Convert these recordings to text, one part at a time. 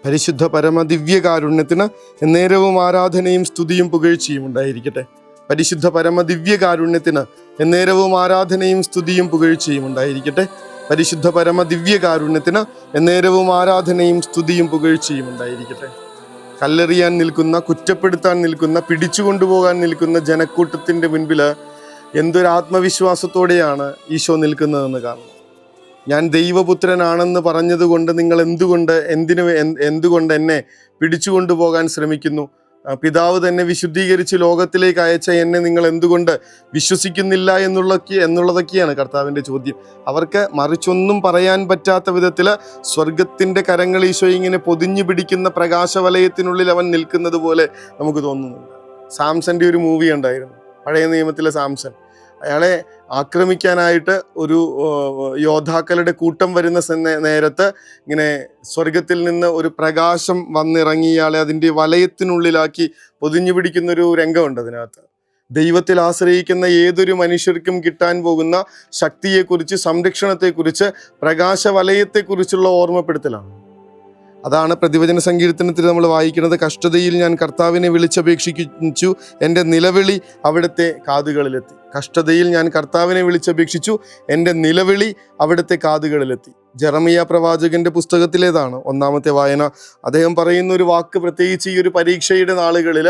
പരിശുദ്ധ പരമ ദിവ്യകാരുണ്യത്തിന് എന്നേരവും ആരാധനയും സ്തുതിയും പുകഴ്ചയും ഉണ്ടായിരിക്കട്ടെ. പരിശുദ്ധ പരമ ദിവ്യകാരുണ്യത്തിന് എന്നേരവും ആരാധനയും സ്തുതിയും പുകഴ്ചയും ഉണ്ടായിരിക്കട്ടെ. പരിശുദ്ധ പരമ ദിവ്യകാരുണ്യത്തിന് എന്നേരവും ആരാധനയും സ്തുതിയും പുകഴ്ചയും ഉണ്ടായിരിക്കട്ടെ. കല്ലെറിയാൻ നിൽക്കുന്ന, കുറ്റപ്പെടുത്താൻ നിൽക്കുന്ന, പിടിച്ചുകൊണ്ടുപോകാൻ നിൽക്കുന്ന ജനക്കൂട്ടത്തിൻ്റെ മുൻപിൽ എന്തൊരു ആത്മവിശ്വാസത്തോടെയാണ് ഈശോ നിൽക്കുന്നതെന്ന് കാണണം. ഞാൻ ദൈവപുത്രനാണെന്ന് പറഞ്ഞതുകൊണ്ട് നിങ്ങൾ എന്തുകൊണ്ട് എന്നെ പിടിച്ചുകൊണ്ടുപോകാൻ ശ്രമിക്കുന്നു? പിതാവ് തന്നെ വിശുദ്ധീകരിച്ച് ലോകത്തിലേക്ക് അയച്ച എന്നെ നിങ്ങൾ എന്തുകൊണ്ട് വിശ്വസിക്കുന്നില്ല എന്നുള്ളതൊക്കെയാണ് കർത്താവിൻ്റെ ചോദ്യം. അവർക്ക് മറിച്ചൊന്നും പറയാൻ പറ്റാത്ത വിധത്തിൽ സ്വർഗത്തിൻ്റെ കരങ്ങൾ ഈശോ ഇങ്ങനെ പൊതിഞ്ഞു പിടിക്കുന്ന പ്രകാശവലയത്തിനുള്ളിൽ അവൻ നിൽക്കുന്നത് പോലെ നമുക്ക് തോന്നുന്നുണ്ട്. സാംസന്റെ ഒരു മൂവി ഉണ്ടായിരുന്നു, പഴയ നിയമത്തിലെ സാംസൺ. അയാളെ ആക്രമിക്കാനായിട്ട് ഒരു യോദ്ധാക്കളുടെ കൂട്ടം വരുന്ന നേരത്ത് ഇങ്ങനെ സ്വർഗത്തിൽ നിന്ന് ഒരു പ്രകാശം വന്നിറങ്ങി ഇയാളെ അതിൻ്റെ വലയത്തിനുള്ളിലാക്കി പൊതിഞ്ഞു പിടിക്കുന്നൊരു രംഗമുണ്ട്. അതിനകത്ത് ദൈവത്തിൽ ആശ്രയിക്കുന്ന ഏതൊരു മനുഷ്യർക്കും കിട്ടാൻ പോകുന്ന ശക്തിയെക്കുറിച്ച്, സംരക്ഷണത്തെക്കുറിച്ച്, പ്രകാശവലയത്തെക്കുറിച്ചുള്ള ഓർമ്മപ്പെടുത്തലാണ്. അതാണ് പ്രതിവചന സങ്കീർത്തനത്തിൽ നമ്മൾ വായിക്കുന്നത്. കഷ്ടതയിൽ ഞാൻ കർത്താവിനെ വിളിച്ചപേക്ഷിച്ചു, എൻ്റെ നിലവിളി അവിടുത്തെ കാതുകളിലെത്തി. കഷ്ടതയിൽ ഞാൻ കർത്താവിനെ വിളിച്ചപേക്ഷിച്ചു, എൻ്റെ നിലവിളി അവിടുത്തെ കാതുകളിലെത്തി. ജെറമിയ പ്രവാചകന്റെ പുസ്തകത്തിലേതാണ് ഒന്നാമത്തെ വായന. അദ്ദേഹം പറയുന്ന ഒരു വാക്ക്, പ്രത്യേകിച്ച് ഈ ഒരു പരീക്ഷയുടെ നാളുകളിൽ,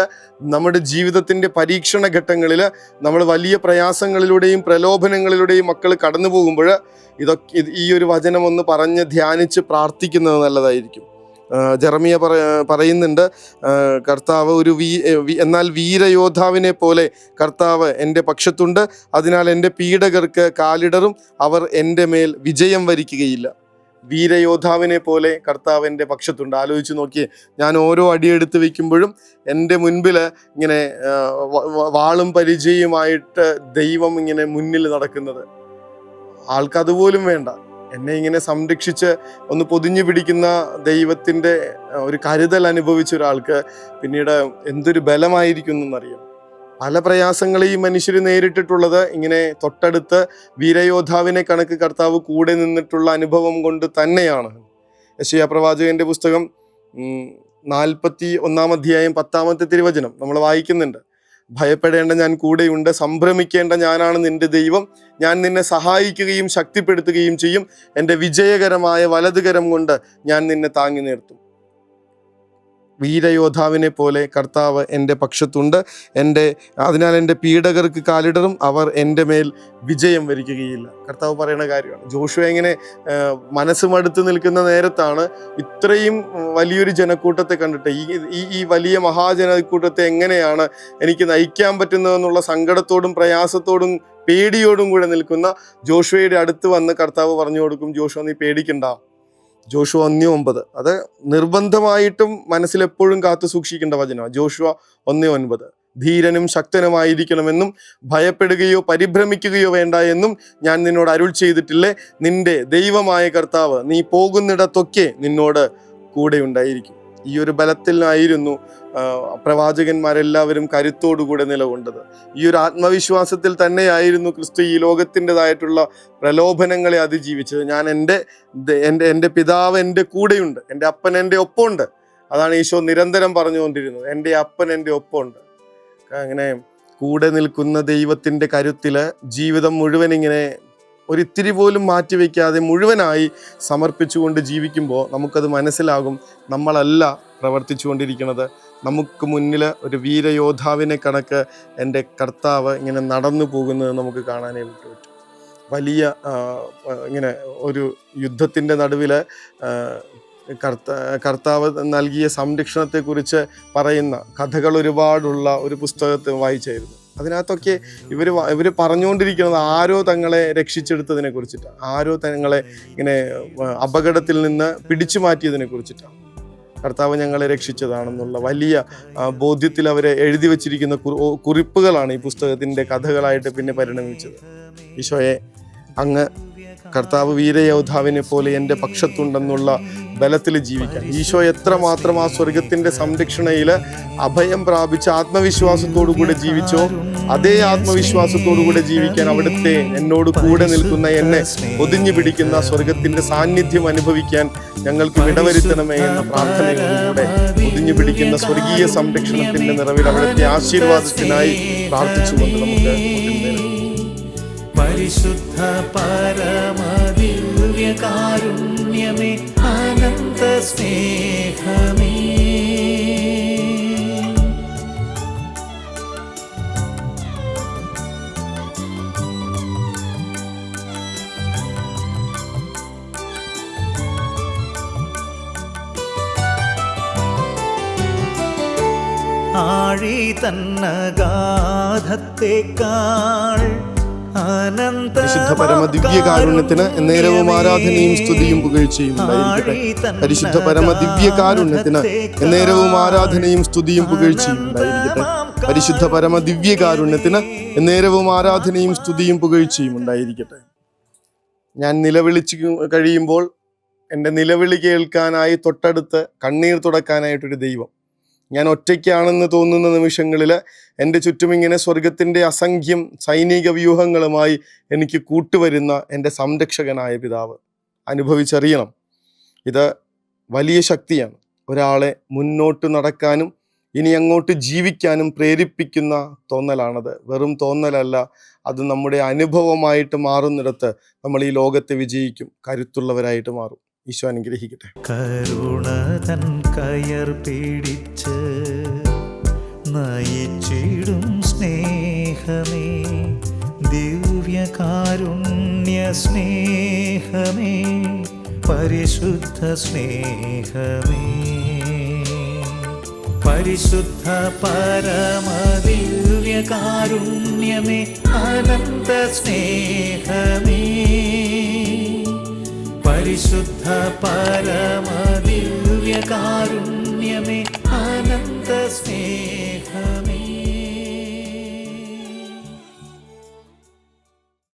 നമ്മുടെ ജീവിതത്തിൻ്റെ പരീക്ഷണ ഘട്ടങ്ങളിൽ നമ്മൾ വലിയ പ്രയാസങ്ങളിലൂടെയും പ്രലോഭനങ്ങളിലൂടെയും മക്കൾ കടന്നു പോകുമ്പോൾ ഈ ഒരു വചനം ഒന്ന് പറഞ്ഞ് ധ്യാനിച്ച് പ്രാർത്ഥിക്കുന്നത് നല്ലതായിരിക്കും. ജെറമിയ പറയുന്നുണ്ട്, കർത്താവ് എന്നാൽ വീരയോദ്ധാവിനെ പോലെ കർത്താവ് എൻ്റെ പക്ഷത്തുണ്ട്, അതിനാൽ എൻ്റെ പീഡകർക്ക് കാലിടറും, അവർ എൻ്റെ മേൽ വിജയം വരിക്കുകയില്ല. വീരയോദ്ധാവിനെ പോലെ കർത്താവ് എൻ്റെ പക്ഷത്തുണ്ട്. ആലോചിച്ച് നോക്കിയേ, ഞാൻ ഓരോ അടിയെടുത്ത് വയ്ക്കുമ്പോഴും എൻ്റെ മുൻപിൽ ഇങ്ങനെ വാളും പരിചയമായിട്ട് ദൈവം ഇങ്ങനെ മുന്നിൽ നടക്കുന്നത്. ആൾക്കതുപോലും വേണ്ട, എന്നെ ഇങ്ങനെ സംരക്ഷിച്ച് ഒന്ന് പൊതിഞ്ഞു പിടിക്കുന്ന ദൈവത്തിൻ്റെ ഒരു കരുതൽ അനുഭവിച്ച ഒരാൾക്ക് പിന്നീട് എന്തൊരു ബലമായിരിക്കും എന്നറിയാം. പല പ്രയാസങ്ങളെയും മനുഷ്യർ നേരിട്ടിട്ടുള്ളത് ഇങ്ങനെ തൊട്ടടുത്ത് വീരയോദ്ധാവിനെ കണക്ക് കർത്താവ് കൂടെ നിന്നിട്ടുള്ള അനുഭവം കൊണ്ട് തന്നെയാണ്. യെശയ്യാ പ്രവാചകന്റെ പുസ്തകം 41-ാം അധ്യായം 10-ാമത്തെ തിരുവചനം നമ്മൾ വായിക്കുന്നുണ്ട്. ഭയപ്പെടേണ്ട, ഞാൻ കൂടെയുണ്ട്, സംഭ്രമിക്കേണ്ട, ഞാനാണ് നിന്റെ ദൈവം, ഞാൻ നിന്നെ സഹായിക്കുകയും ശക്തിപ്പെടുത്തുകയും ചെയ്യും, എൻ്റെ വിജയകരമായ വലതുകരം കൊണ്ട് ഞാൻ നിന്നെ താങ്ങി നിർത്തും. വീരയോദ്ധാവിനെ പോലെ കർത്താവ് എൻ്റെ പക്ഷത്തുണ്ട്, അതിനാൽ എൻ്റെ പീഡകർക്ക് കാലിടറും, അവർ എൻ്റെ മേൽ വിജയം വരിക്കുകയില്ല. കർത്താവ് പറയുന്ന കാര്യമാണ്. ജോഷുവ ഇങ്ങനെ മനസ്സ് മടുത്ത് നിൽക്കുന്ന നേരത്താണ് ഇത്രയും വലിയൊരു ജനക്കൂട്ടത്തെ കണ്ടിട്ട് ഈ വലിയ മഹാജനക്കൂട്ടത്തെ എങ്ങനെയാണ് എനിക്ക് നയിക്കാൻ പറ്റുന്നതെന്നുള്ള സങ്കടത്തോടും പ്രയാസത്തോടും പേടിയോടും കൂടെ നിൽക്കുന്ന ജോഷുവയുടെ അടുത്ത് വന്ന് കർത്താവ് പറഞ്ഞു കൊടുക്കും, ജോഷുവ നീ പേടിക്കണ്ട. ജോഷുവ 1:9 അത് നിർബന്ധമായിട്ടും മനസ്സിലെപ്പോഴും കാത്തു സൂക്ഷിക്കേണ്ട വചനമാണ്. ജോഷുവ 1:9 ധീരനും ശക്തനുമായിരിക്കണമെന്നും ഭയപ്പെടുകയോ പരിഭ്രമിക്കുകയോ വേണ്ട എന്നും ഞാൻ നിന്നോട് അരുൾ ചെയ്തിട്ടില്ലേ, നിന്റെ ദൈവമായ കർത്താവ് നീ പോകുന്നിടത്തൊക്കെ നിന്നോട് കൂടെ ഉണ്ടായിരിക്കും. ഈ ഒരു ബലത്തിലായിരുന്നു പ്രവാചകന്മാരെല്ലാവരും കരുത്തോടുകൂടെ നിലകൊണ്ടത്. ഈ ഒരു ആത്മവിശ്വാസത്തിൽ തന്നെയായിരുന്നു ക്രിസ്തു ഈ ലോകത്തിൻ്റെതായിട്ടുള്ള പ്രലോഭനങ്ങളെ അതിജീവിച്ചത്. ഞാൻ എൻ്റെ പിതാവ് എൻ്റെ കൂടെയുണ്ട്, എൻ്റെ അപ്പൻ എൻ്റെ ഒപ്പമുണ്ട്. അതാണ് ഈശോ നിരന്തരം പറഞ്ഞുകൊണ്ടിരുന്നത്, എൻ്റെ അപ്പൻ എൻ്റെ ഒപ്പമുണ്ട്. അങ്ങനെ കൂടെ നിൽക്കുന്ന ദൈവത്തിൻ്റെ കരുത്തിൽ ജീവിതം മുഴുവൻ ഇങ്ങനെ ഒരിത്തിരി പോലും മാറ്റിവെക്കാതെ മുഴുവനായി സമർപ്പിച്ചുകൊണ്ട് ജീവിക്കുമ്പോൾ നമുക്കത് മനസ്സിലാകും, നമ്മളല്ല പ്രവർത്തിച്ചു കൊണ്ടിരിക്കുന്നത്. നമുക്ക് മുന്നിൽ ഒരു വീരയോദ്ധാവിനെ കണക്ക് എൻ്റെ കർത്താവ് ഇങ്ങനെ നടന്നു പോകുന്നത് നമുക്ക് കാണാനായിട്ട് പറ്റും. വലിയ ഇങ്ങനെ ഒരു യുദ്ധത്തിൻ്റെ നടുവിൽ കർത്താവ് നൽകിയ സംരക്ഷണത്തെക്കുറിച്ച് പറയുന്ന കഥകൾ ഒരുപാടുള്ള ഒരു പുസ്തകത്തെ വായിച്ചായിരുന്നു. അതിനകത്തൊക്കെ ഇവർ പറഞ്ഞുകൊണ്ടിരിക്കുന്നത് ആരോ തങ്ങളെ രക്ഷിച്ചെടുത്തതിനെ കുറിച്ചിട്ടാണ്, ആരോ തങ്ങളെ ഇങ്ങനെ അപകടത്തിൽ നിന്ന് പിടിച്ചു മാറ്റിയതിനെ കുറിച്ചിട്ടാണ്. കർത്താവ് ഞങ്ങളെ രക്ഷിച്ചതാണെന്നുള്ള വലിയ ബോധ്യത്തിൽ അവരെ എഴുതി വച്ചിരിക്കുന്ന കുറിപ്പുകളാണ് ഈ പുസ്തകത്തിൻ്റെ കഥകളായിട്ട് പിന്നെ പരിണമിച്ചത്. ഈശോയെ, അങ്ങ് കർത്താവ് വീരയോദ്ധാവിനെ പോലെ എൻ്റെ പക്ഷത്തുണ്ടെന്നുള്ള ബലത്തിൽ ജീവിക്കാൻ. ഈശോ എത്രമാത്രം ആ സ്വർഗത്തിൻ്റെ സംരക്ഷണയിൽ അഭയം പ്രാപിച്ച് ആത്മവിശ്വാസത്തോടുകൂടെ ജീവിച്ചോ, അതേ ആത്മവിശ്വാസത്തോടുകൂടെ ജീവിക്കാൻ അവിടുത്തെ എന്നോട് കൂടെ നിൽക്കുന്ന എന്നെ ഒതുങ്ങി പിടിക്കുന്ന സ്വർഗത്തിൻ്റെ സാന്നിധ്യം അനുഭവിക്കാൻ ഞങ്ങൾക്ക് ഇടവരുത്തണമേ എന്ന പ്രാർത്ഥനയോടുകൂടെ ഒതുങ്ങി പിടിക്കുന്ന സ്വർഗീയ സംരക്ഷണത്തിൻ്റെ നിറവിൽ അവിടുത്തെ ആശീർവാദത്തിനായി പ്രാർത്ഥിച്ചുകൊണ്ട് നമുക്ക് പരിശുദ്ധ പരമ ദിവ്യകാരുണ്യമേ, അനന്ത സ്നേഹമേ, ആഴി തന്നഗാധത്തേക്കാൾ പരിശുദ്ധ പരമ ദിവ്യകാരുണ്യത്തിന് എന്നേരവും ആരാധനയും സ്തുതിയും പുകഴ്ചയും ഉണ്ടായിരിക്കട്ടെ. പരിശുദ്ധ പരമ ദിവ്യകാരുണ്യത്തിന് എന്നേരവും ആരാധനയും സ്തുതിയും പുകഴ്ചയും ഉണ്ടായിരിക്കട്ടെ. പരിശുദ്ധ പരമ ദിവ്യകാരുണ്യത്തിന് എന്നേരവും ആരാധനയും സ്തുതിയും പുകഴ്ചയും ഉണ്ടായിരിക്കട്ടെ. ഞാൻ നിലവിളിച്ച് കഴിയുമ്പോൾ എൻ്റെ നിലവിളി കേൾക്കാനായി തൊട്ടടുത്ത് കണ്ണീർ തുടക്കാനായിട്ടൊരു ദൈവം. ഞാൻ ഒറ്റയ്ക്കാണെന്ന് തോന്നുന്ന നിമിഷങ്ങളിൽ എൻ്റെ ചുറ്റുമിങ്ങനെ സ്വർഗത്തിൻ്റെ അസംഖ്യം സൈനിക വ്യൂഹങ്ങളുമായി എനിക്ക് കൂട്ടുവരുന്ന എൻ്റെ സംരക്ഷകനായ പിതാവ് അനുഭവിച്ചറിയണം. ഇത് വലിയ ശക്തിയാണ്. ഒരാളെ മുന്നോട്ട് നടക്കാനും ഇനി അങ്ങോട്ട് ജീവിക്കാനും പ്രേരിപ്പിക്കുന്ന തോന്നലാണത്. വെറും തോന്നലല്ല, അത് നമ്മുടെ അനുഭവമായിട്ട് മാറുന്നിടത്ത് നമ്മൾ ഈ ലോകത്തെ വിജയിക്കും, കരുത്തുള്ളവരായിട്ട് മാറും. ഈശോ അനുഗ്രഹിക്കട്ടെ. കരുണ തൻ കയർ പിടിച്ച് നയിച്ചിടും സ്നേഹമേ, ദിവ്യകാരുണ്യ സ്നേഹമേ, പരിശുദ്ധ സ്നേഹമേ, പരിശുദ്ധ പരമ ദിവ്യകാരുണ്യമേ, അനന്ത സ്നേഹമേ, പരിശുദ്ധ പരമ ദിവ്യകാരുണ്യമേ, അനന്ത സ്നേഹമേ.